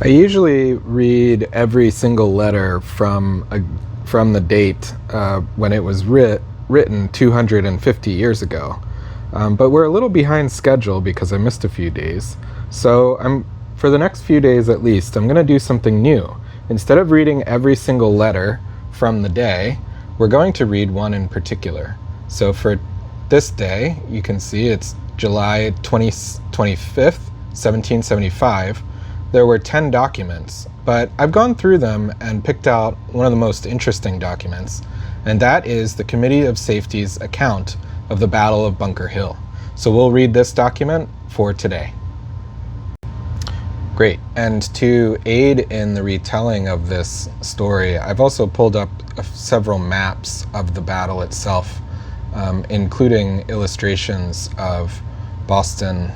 I usually read every single letter from the date when it was written 250 years ago. But we're a little behind schedule because I missed a few days. So for the next few days at least, I'm going to do something new. Instead of reading every single letter from the day, we're going to read one in particular. So for this day, you can see it's July 25th, 1775. There were 10 documents, but I've gone through them and picked out one of the most interesting documents, and that is the Committee of Safety's account of the Battle of Bunker Hill. So we'll read this document for today. Great, and to aid in the retelling of this story, I've also pulled up several maps of the battle itself, including illustrations of Boston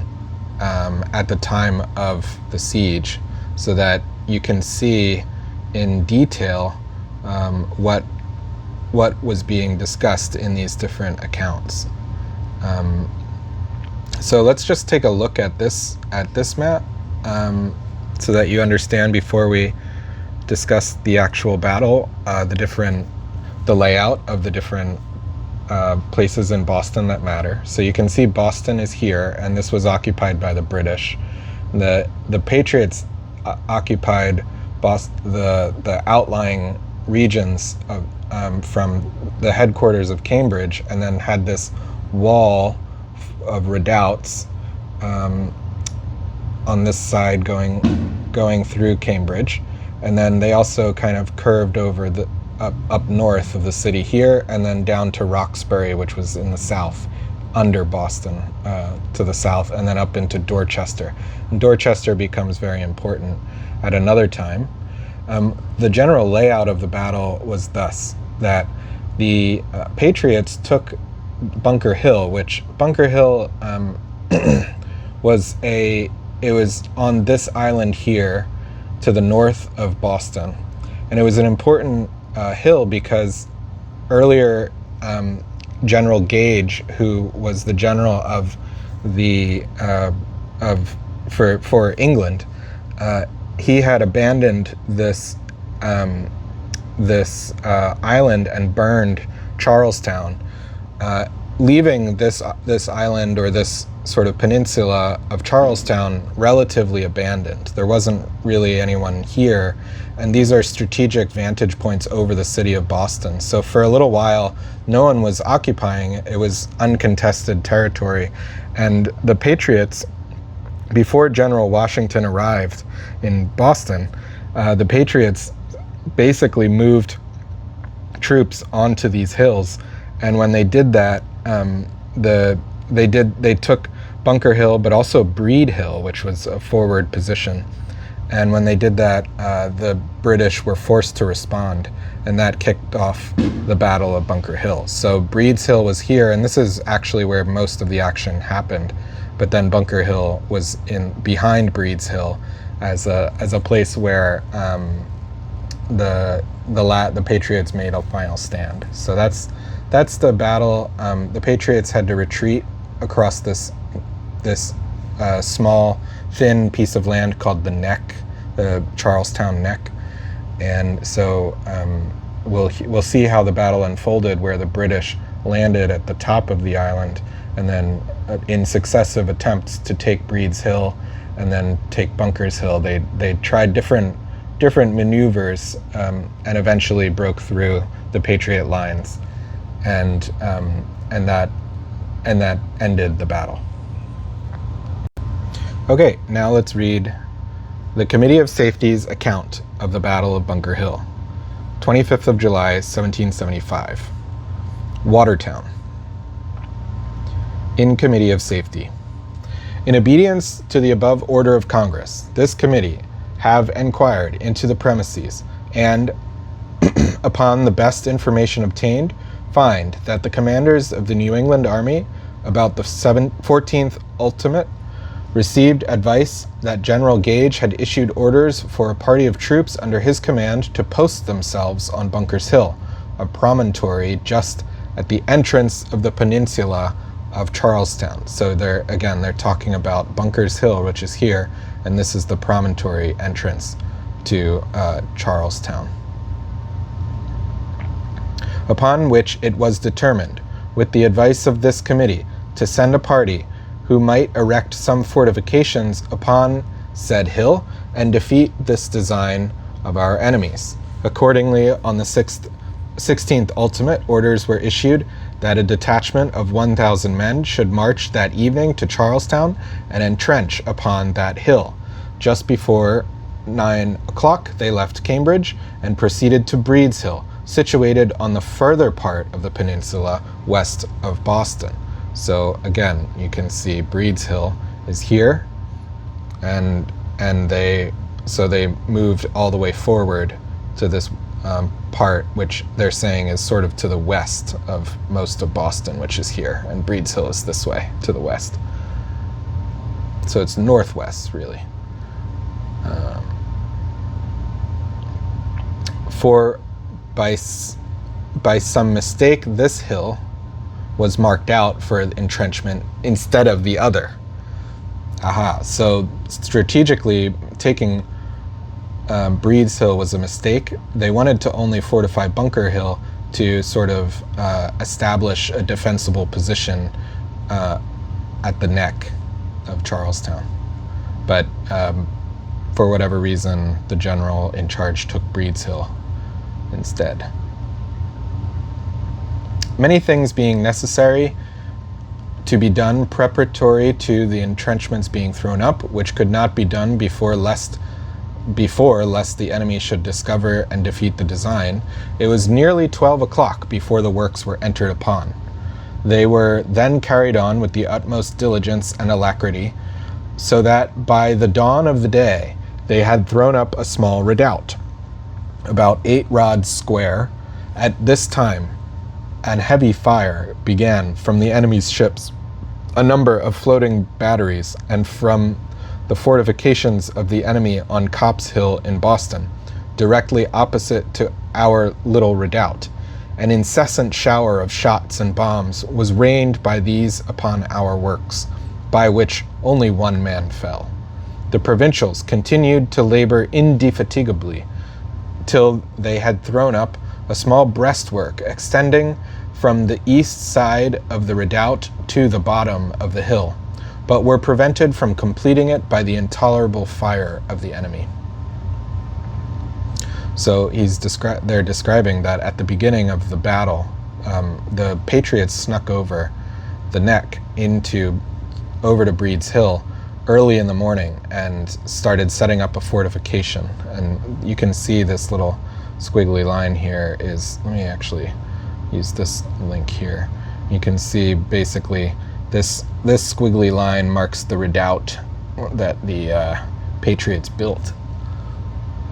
at the time of the siege, so that you can see in detail what was being discussed in these different accounts. So let's just take a look at this map so that you understand before we discuss the actual battle, the layout of the different places in Boston that matter. So you can see Boston is here, and this was occupied by the British. The Patriots occupied the outlying regions from the headquarters of Cambridge, and then had this wall of redoubts on this side going through Cambridge, and then they also kind of curved over up north of the city here, and then down to Roxbury, which was in the south, under Boston to the south, and then up into Dorchester. And Dorchester becomes very important at another time. The general layout of the battle was thus, that the Patriots took Bunker Hill, which Bunker Hill was on this island here to the north of Boston. And it was an important hill because earlier General Gage, who was the general of for England, he had abandoned this island and burned Charlestown, leaving this island, or this sort of peninsula of Charlestown, relatively abandoned. There wasn't really anyone here, and these are strategic vantage points over the city of Boston. So for a little while, no one was occupying it. It was uncontested territory, and the Patriots, before General Washington arrived in Boston, the Patriots basically moved troops onto these hills, and when they did that, they took Bunker Hill, but also Breed Hill, which was a forward position. And when they did that, the British were forced to respond, and that kicked off the Battle of Bunker Hill. So Breed's Hill was here, and this is actually where most of the action happened. But then Bunker Hill was behind Breed's Hill as a place where the Patriots made a final stand. So that's the battle. The Patriots had to retreat across this small, thin piece of land called the Neck, the Charlestown Neck. And so we'll see how the battle unfolded, where the British landed at the top of the island, and then in successive attempts to take Breed's Hill and then take Bunker's Hill, they tried different maneuvers and eventually broke through the Patriot lines, and that ended the battle. Okay, now let's read the Committee of Safety's account of the Battle of Bunker Hill, 25th of July, 1775. Watertown. In Committee of Safety. In obedience to the above order of Congress, this committee have inquired into the premises, and, upon the best information obtained, find that the commanders of the New England Army, about the 14th ultimate, received advice that General Gage had issued orders for a party of troops under his command to post themselves on Bunker's Hill, a promontory just at the entrance of the peninsula of Charlestown. So they're talking about Bunker's Hill, which is here, and this is the promontory entrance to Charlestown. Upon which it was determined, with the advice of this committee, to send a party who might erect some fortifications upon said hill and defeat this design of our enemies. Accordingly, on the 16th ultimate, orders were issued that a detachment of 1,000 men should march that evening to Charlestown and entrench upon that hill. Just before 9 o'clock, they left Cambridge and proceeded to Breed's Hill, situated on the further part of the peninsula west of Boston. So again, you can see Breed's Hill is here, and they moved all the way forward to this part, which they're saying is sort of to the west of most of Boston, which is here, and Breed's Hill is this way to the west. So it's northwest, really. For by some mistake, this hill was marked out for entrenchment instead of the other. Aha, so strategically taking Breed's Hill was a mistake. They wanted to only fortify Bunker Hill to sort of establish a defensible position at the neck of Charlestown. But for whatever reason, the general in charge took Breed's Hill instead. Many things being necessary to be done preparatory to the entrenchments being thrown up, which could not be done before lest the enemy should discover and defeat the design, it was nearly 12 o'clock before the works were entered upon. They were then carried on with the utmost diligence and alacrity, so that by the dawn of the day they had thrown up a small redoubt, about 8 rods square. At this time, and heavy fire began from the enemy's ships, a number of floating batteries, and from the fortifications of the enemy on Copp's Hill in Boston, directly opposite to our little redoubt. An incessant shower of shots and bombs was rained by these upon our works, by which only 1 man fell. The provincials continued to labor indefatigably till they had thrown up a small breastwork extending from the east side of the redoubt to the bottom of the hill, but were prevented from completing it by the intolerable fire of the enemy. So they're describing that at the beginning of the battle, the Patriots snuck over the neck over to Breed's Hill early in the morning and started setting up a fortification. And you can see this little squiggly line here is, let me actually use this link here. You can see basically this squiggly line marks the redoubt that the Patriots built.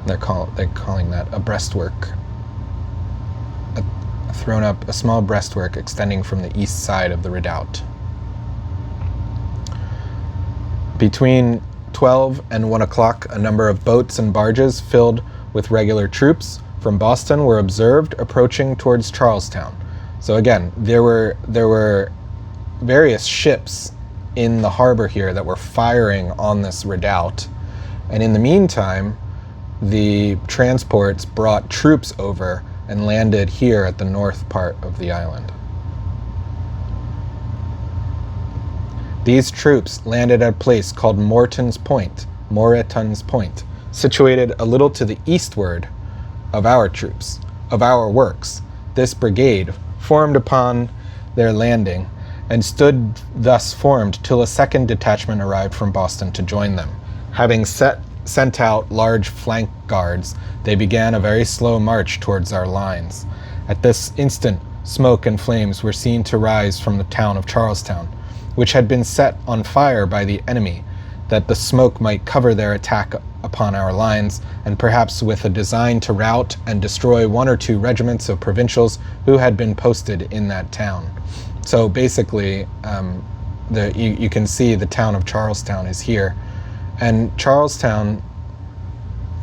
They're calling that a breastwork. Thrown up a small breastwork extending from the east side of the redoubt. Between 12 and 1 o'clock, a number of boats and barges filled with regular troops from Boston were observed approaching towards Charlestown. So again, there were various ships in the harbor here that were firing on this redoubt, and in the meantime, the transports brought troops over and landed here at the north part of the island. These troops landed at a place called Moreton's Point, situated a little to the eastward of our troops, of our works. This brigade formed upon their landing and stood thus formed till a second detachment arrived from Boston to join them. Having sent out large flank guards, they began a very slow march towards our lines. At this instant, smoke and flames were seen to rise from the town of Charlestown, which had been set on fire by the enemy, that the smoke might cover their attack upon our lines, and perhaps with a design to rout and destroy 1 or 2 regiments of provincials who had been posted in that town. So basically, you can see the town of Charlestown is here, and Charlestown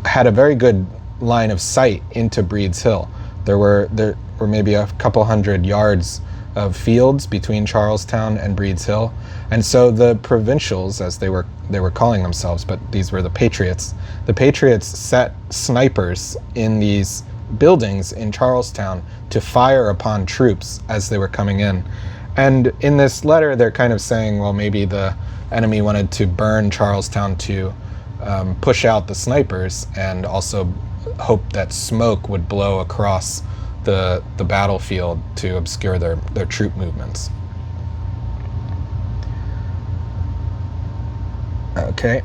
had a very good line of sight into Breed's Hill. There were maybe a couple hundred yards of fields between Charlestown and Breed's Hill. And so the provincials, as they were calling themselves, but these were the Patriots. The Patriots set snipers in these buildings in Charlestown to fire upon troops as they were coming in. And in this letter, they're kind of saying, well, maybe the enemy wanted to burn Charlestown to push out the snipers, and also hope that smoke would blow across the battlefield to obscure their troop movements. Okay.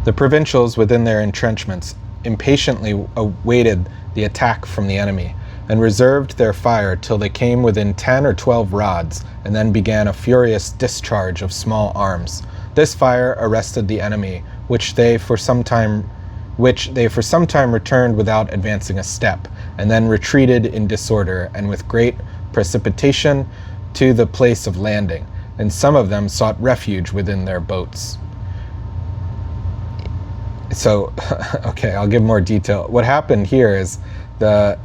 The provincials within their entrenchments impatiently awaited the attack from the enemy, and reserved their fire till they came within 10 or 12 rods, and then began a furious discharge of small arms. This fire arrested the enemy, which they for some time returned without advancing a step, and then retreated in disorder and with great precipitation to the place of landing, and some of them sought refuge within their boats. So, okay, I'll give more detail. What happened here is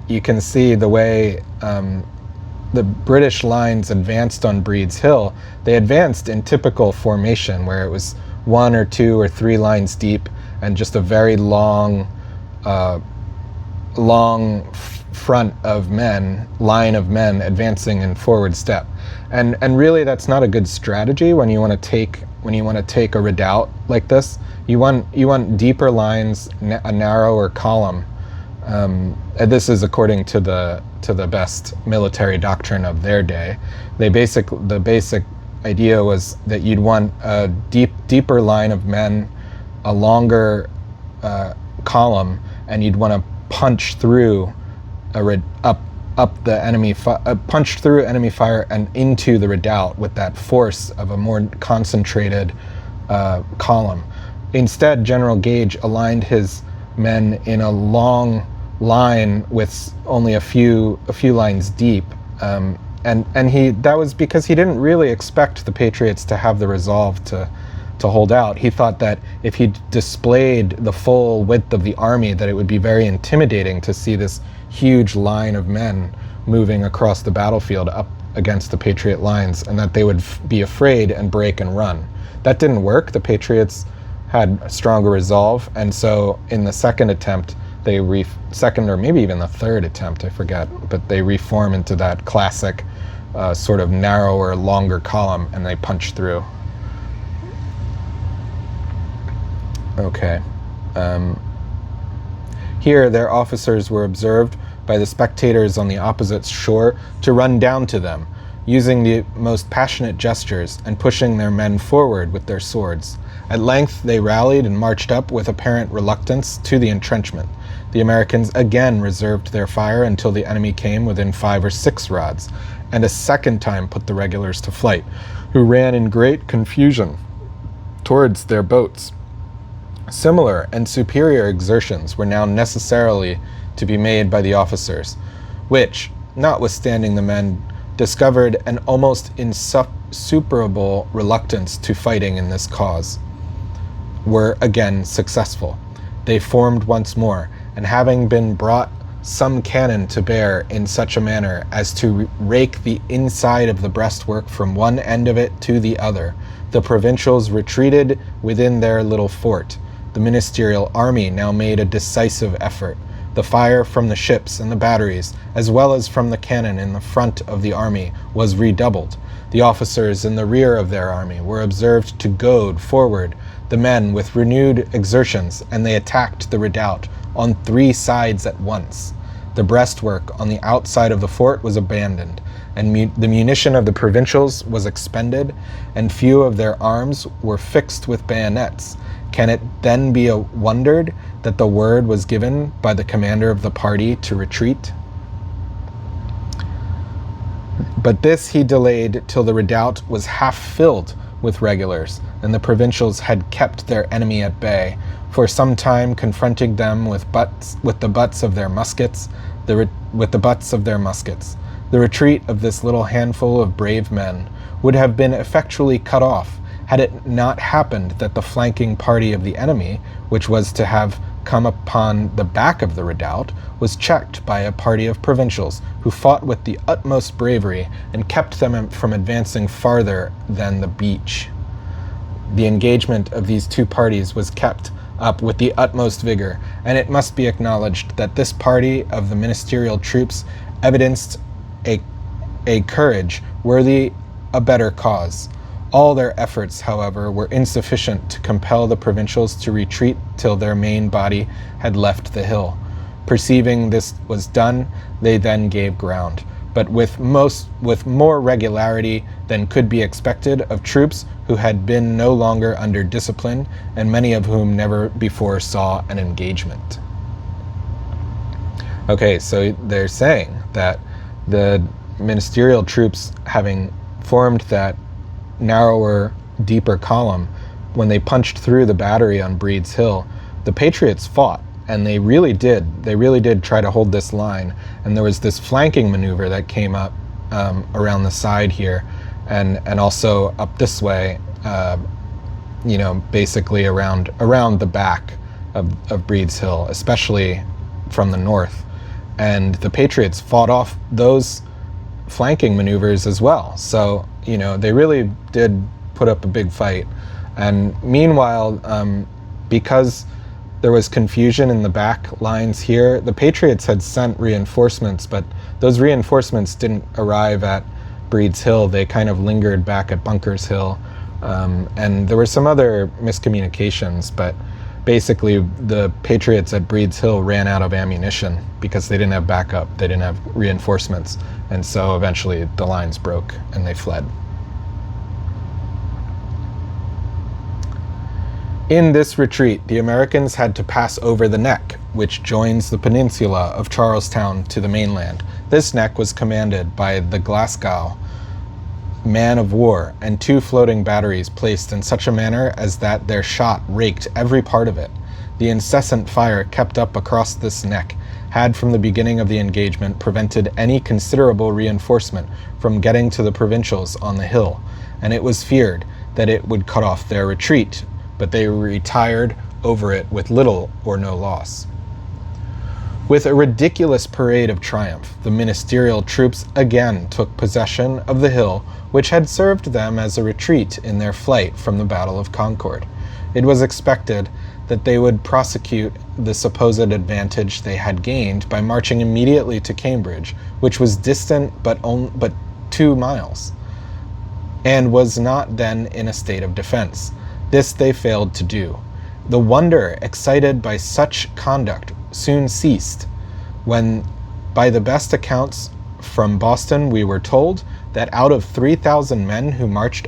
you can see the way the British lines advanced on Breed's Hill. They advanced in typical formation, where it was 1 or 2 or 3 lines deep, and just a very long front of men, line of men advancing in forward step. And really, that's not a good strategy when you want to take a redoubt like this. You want deeper lines, a narrower column. And this is according to the best military doctrine of their day. The basic idea was that you'd want a deeper line of men, a longer column, and you'd want to punch through punch through enemy fire and into the redoubt with that force of a more concentrated column. Instead, General Gage aligned his men in a long line with only a few lines deep, and that was because he didn't really expect the Patriots to have the resolve to hold out. He thought that if he displayed the full width of the army, that it would be very intimidating to see this huge line of men moving across the battlefield up against the Patriot lines, and that they would be afraid and break and run. That didn't work. The Patriots had a stronger resolve, and so in the second attempt, second or maybe even the third attempt, I forget, but they reform into that classic sort of narrower, longer column, and they punch through. Okay. Here, their officers were observed by the spectators on the opposite shore to run down to them, using the most passionate gestures and pushing their men forward with their swords. At length, they rallied and marched up with apparent reluctance to the entrenchment. The Americans again reserved their fire until the enemy came within 5 or 6 rods, and a second time put the regulars to flight, who ran in great confusion towards their boats. Similar and superior exertions were now necessarily to be made by the officers, which, notwithstanding the men discovered an almost insuperable reluctance to fighting in this cause, were again successful. They formed once more, and having been brought some cannon to bear in such a manner as to rake the inside of the breastwork from one end of it to the other, the provincials retreated within their little fort. The ministerial army now made a decisive effort. The fire from the ships and the batteries, as well as from the cannon in the front of the army, was redoubled. The officers in the rear of their army were observed to goad forward the men with renewed exertions, and they attacked the redoubt on 3 sides at once. The breastwork on the outside of the fort was abandoned, and the munition of the provincials was expended, and few of their arms were fixed with bayonets. Can it then be wondered that the word was given by the commander of the party to retreat? But this he delayed till the redoubt was half filled with regulars, and the provincials had kept their enemy at bay, for some time confronting them with the butts of their muskets. The retreat of this little handful of brave men would have been effectually cut off, had it not happened that the flanking party of the enemy, which was to have come upon the back of the redoubt was checked by a party of provincials who fought with the utmost bravery and kept them from advancing farther than the beach. The engagement of these two parties was kept up with the utmost vigor, and it must be acknowledged that this party of the ministerial troops evidenced a courage worthy a better cause. All their efforts, however, were insufficient to compel the provincials to retreat till their main body had left the hill. Perceiving this was done, they then gave ground, but with more regularity than could be expected of troops who had been no longer under discipline, and many of whom never before saw an engagement. Okay, so they're saying that the ministerial troops, having formed that narrower, deeper column, when they punched through the battery on Breed's Hill, the Patriots fought, and they really did try to hold this line. And there was this flanking maneuver that came up around the side here, and also up this way, basically around the back of Breed's Hill, especially from the north. And the Patriots fought off those flanking maneuvers as well. So, they really did put up a big fight. And meanwhile, because there was confusion in the back lines here, the Patriots had sent reinforcements, but those reinforcements didn't arrive at Breed's Hill. They kind of lingered back at Bunker's Hill. And there were some other miscommunications, but basically the Patriots at Breed's Hill ran out of ammunition because they didn't have backup, they didn't have reinforcements, and so eventually the lines broke and they fled. In this retreat, the Americans had to pass over the neck, which joins the peninsula of Charlestown to the mainland. This neck was commanded by the Glasgow man of war and two floating batteries placed in such a manner as that their shot raked every part of it. The incessant fire kept up across this neck had from the beginning of the engagement prevented any considerable reinforcement from getting to the provincials on the hill, and it was feared that it would cut off their retreat, but they retired over it with little or no loss. With a ridiculous parade of triumph, the ministerial troops again took possession of the hill which had served them as a retreat in their flight from the Battle of Concord. It was expected that they would prosecute the supposed advantage they had gained by marching immediately to Cambridge, which was distant but 2 miles, and was not then in a state of defense. This they failed to do. The wonder excited by such conduct soon ceased, when, by the best accounts from Boston, we were told that out of 3,000 men who marched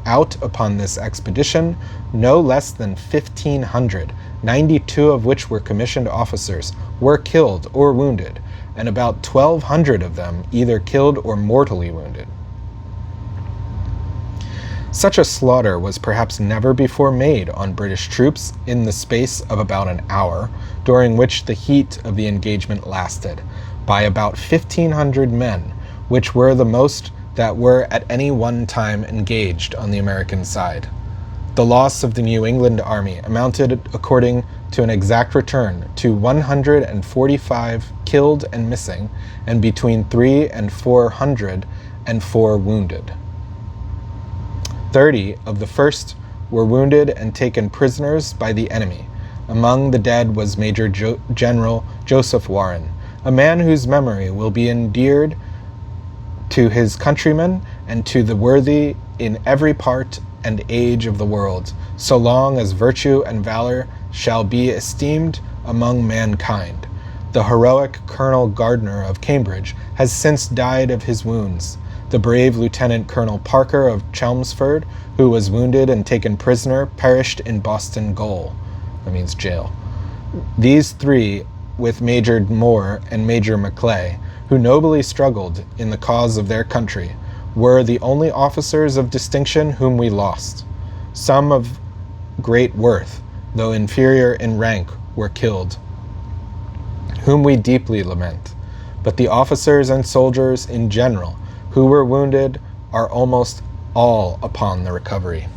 out upon this expedition, no less than 1,500, 92 of which were commissioned officers, were killed or wounded, and about 1,200 of them either killed or mortally wounded. Such a slaughter was perhaps never before made on British troops in the space of about an hour, during which the heat of the engagement lasted, by about 1,500 men, which were the most that were at any one time engaged on the American side. The loss of the New England army amounted, according to an exact return, to 145 killed and missing, and between 300 and 404 wounded. 30 of the first were wounded and taken prisoners by the enemy. Among the dead was Major General Joseph Warren, a man whose memory will be endeared to his countrymen and to the worthy in every part and age of the world, so long as virtue and valor shall be esteemed among mankind. The heroic Colonel Gardner of Cambridge has since died of his wounds. The brave Lieutenant Colonel Parker of Chelmsford, who was wounded and taken prisoner, perished in Boston Gaol. That means jail. These three, with Major Moore and Major Maclay, who nobly struggled in the cause of their country, were the only officers of distinction whom we lost. Some of great worth, though inferior in rank, were killed, whom we deeply lament. But the officers and soldiers in general who were wounded are almost all upon the recovery.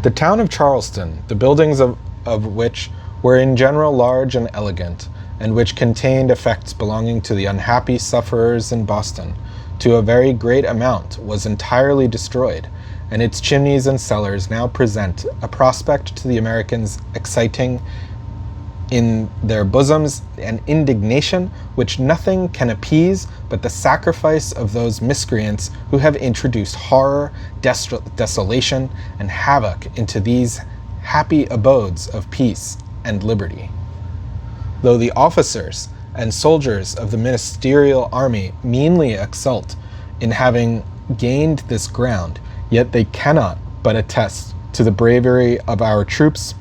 The town of Charleston, the buildings of which were in general large and elegant, and which contained effects belonging to the unhappy sufferers in Boston, to a very great amount was entirely destroyed, and its chimneys and cellars now present a prospect to the Americans exciting in their bosoms an indignation which nothing can appease but the sacrifice of those miscreants who have introduced horror, desolation, and havoc into these happy abodes of peace and liberty. Though the officers and soldiers of the ministerial army meanly exult in having gained this ground, yet they cannot but attest to the bravery of our troops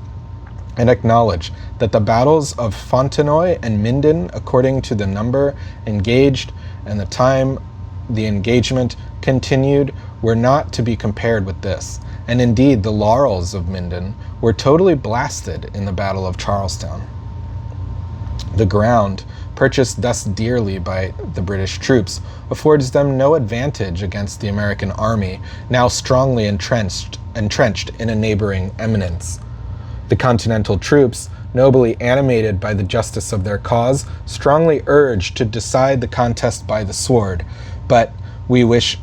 and acknowledge that the battles of Fontenoy and Minden, according to the number engaged and the time the engagement continued, were not to be compared with this. And indeed, the laurels of Minden were totally blasted in the Battle of Charlestown. The ground, purchased thus dearly by the British troops, affords them no advantage against the American army, now strongly entrenched in a neighboring eminence. The Continental troops, nobly animated by the justice of their cause, strongly urged to decide the contest by the sword, but we wish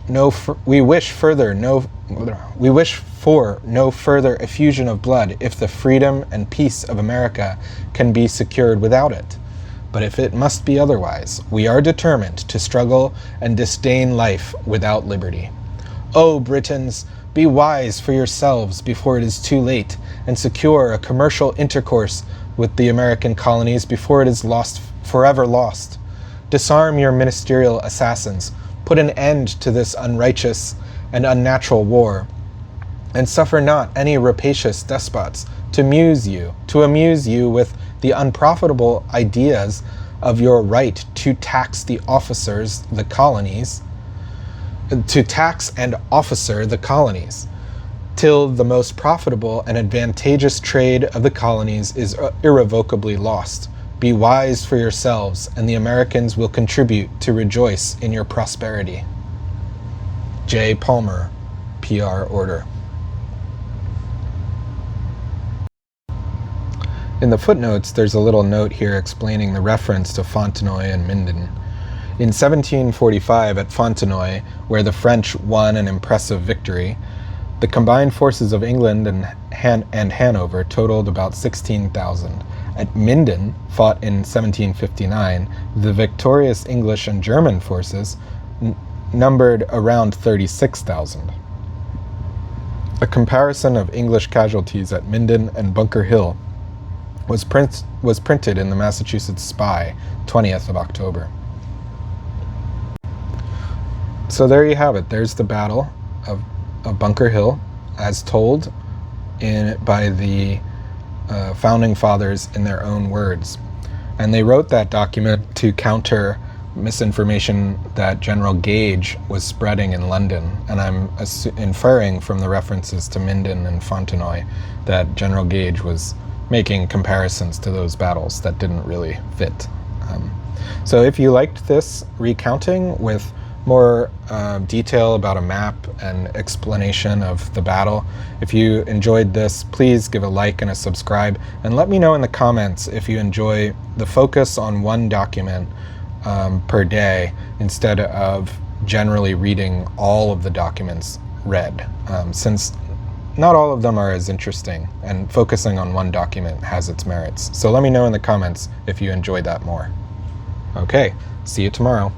for no further effusion of blood if the freedom and peace of America can be secured without it. But if it must be otherwise, we are determined to struggle and disdain life without liberty. O Britons, be wise for yourselves before it is too late, and secure a commercial intercourse with the American colonies before it is forever lost. Disarm your ministerial assassins, put an end to this unrighteous and unnatural war, and suffer not any rapacious despots to amuse you with the unprofitable ideas of your right to tax the officers, the colonies, to tax and officer the colonies, till the most profitable and advantageous trade of the colonies is irrevocably lost. Be wise for yourselves, and the Americans will contribute to rejoice in your prosperity. J. Palmer, PR Order. In the footnotes, there's a little note here explaining the reference to Fontenoy and Minden. In 1745 at Fontenoy, where the French won an impressive victory, the combined forces of England and Hanover totaled about 16,000. At Minden, fought in 1759, the victorious English and German forces numbered around 36,000. A comparison of English casualties at Minden and Bunker Hill was printed in the Massachusetts Spy, 20th of October. So there you have it. There's the Battle of Bunker Hill, as told by the Founding Fathers in their own words. And they wrote that document to counter misinformation that General Gage was spreading in London. And I'm inferring from the references to Minden and Fontenoy that General Gage was making comparisons to those battles that didn't really fit. So if you liked this recounting with more detail about a map and explanation of the battle, if you enjoyed this, please give a like and a subscribe, and let me know in the comments if you enjoy the focus on one document per day instead of generally reading all of the documents read, since not all of them are as interesting, and focusing on one document has its merits. So let me know in the comments if you enjoyed that more. Okay, see you tomorrow.